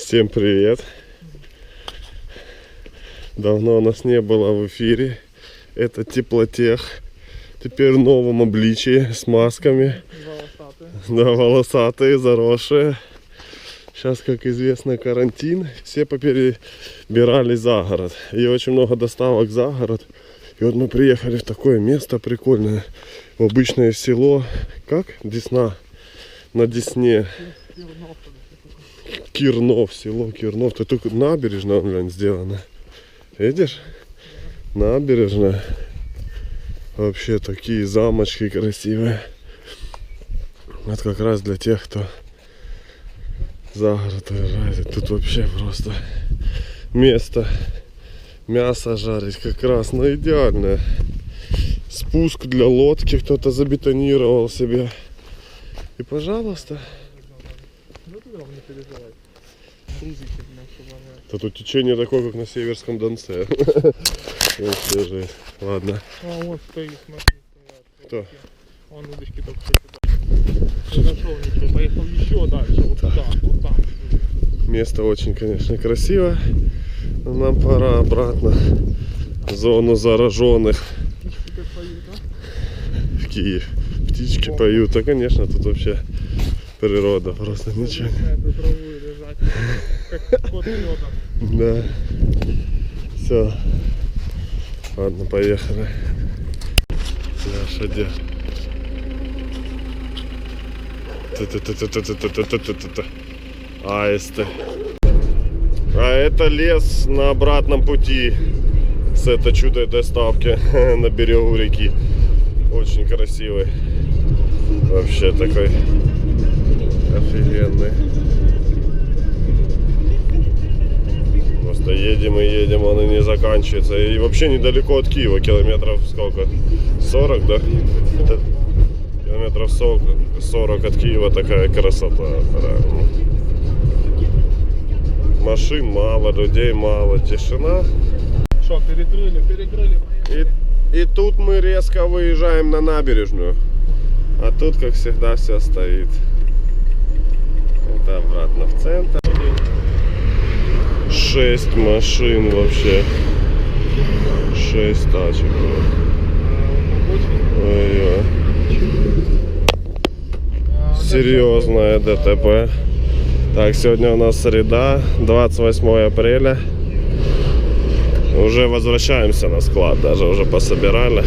Всем привет! Давно у нас не было в эфире. Это Теплотех. Теперь в новом обличии, с масками. Волосатые. Да, волосатые, заросшие. Сейчас, как известно, карантин. Все поперебирались за город. И очень много доставок за город. И вот мы приехали в такое место прикольное. В обычное село. Как? Десна. На Десне. Кирнов, село Кирнов. Тут только набережная, глянь, сделана. Видишь? Набережная. Вообще такие замочки красивые. Это как раз для тех, кто за город уезжает. Тут вообще просто место мясо жарить как раз, ну, идеальное. Спуск для лодки кто-то забетонировал себе. И пожалуйста. Не переживай. Да тут течение такое, как на Северском Донце. Вообще жесть. Ладно. А вот стоит, смотри, стоят. Кто? Он удочки только что сюда. Не зашел ничего, поехал еще дальше, вот туда, вот там. Место очень, конечно, красиво. Но нам пора обратно в зону зараженных. Птички как поют, а? В Киев. Птички поют. Да, конечно, тут вообще природа. Просто ничего. Лежать, как кот лёдом. Да. Все. Ладно, поехали. Леша, аисты. А это лес на обратном пути с этой чудой доставки на берегу реки. Очень красивый. Вообще такой офигенный. Просто едем и едем, он и не заканчивается. И вообще недалеко от Киева, километров сколько? 40, да? Километров 40 от Киева, такая красота. Машин мало, людей мало, тишина. Что, перекрыли. И тут мы резко выезжаем на набережную. А тут, как всегда, все стоит. Это обратно в центр. 6 машин вообще. 6 тачек. Ой-ой. Серьезное ДТП. Так, сегодня у нас среда, 28 апреля. Уже возвращаемся на склад, даже уже пособирали.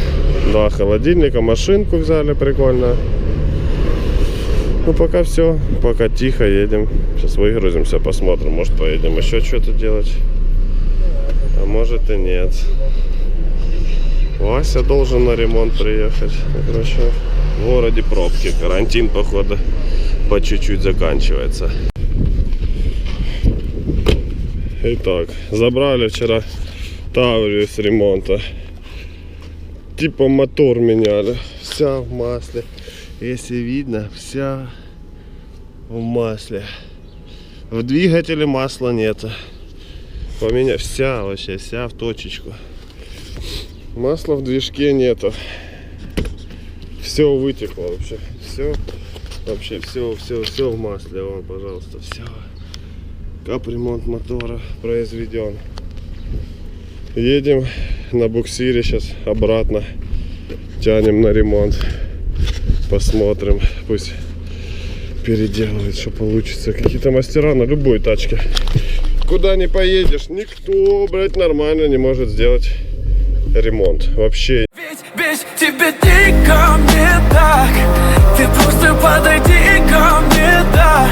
2 холодильника, машинку взяли, прикольно. Ну пока все, пока тихо, едем. Сейчас выгрузимся, посмотрим, может поедем еще что-то делать. А может и нет. Вася должен на ремонт приехать. Короче, в городе пробки, карантин, походу, по чуть-чуть заканчивается. Итак, забрали вчера Таврию с ремонта. Типа мотор меняли. Вся в масле. Если видно, вся в масле. В двигателе масла нет. Поменяли. Вся вообще, вся в точечку. Масла в движке нету. Все вытекло вообще. Все. Вообще все в масле. Вон, пожалуйста, все. Капремонт мотора произведен. Едем на буксире сейчас обратно. Тянем на ремонт. Посмотрим. Пусть переделывает, что получится. Какие-то мастера на любой тачке. Куда не поедешь, никто, блядь, нормально не может сделать ремонт. Вообще. Ведь без тебя никому не так. Ты просто подойди ко мне, да.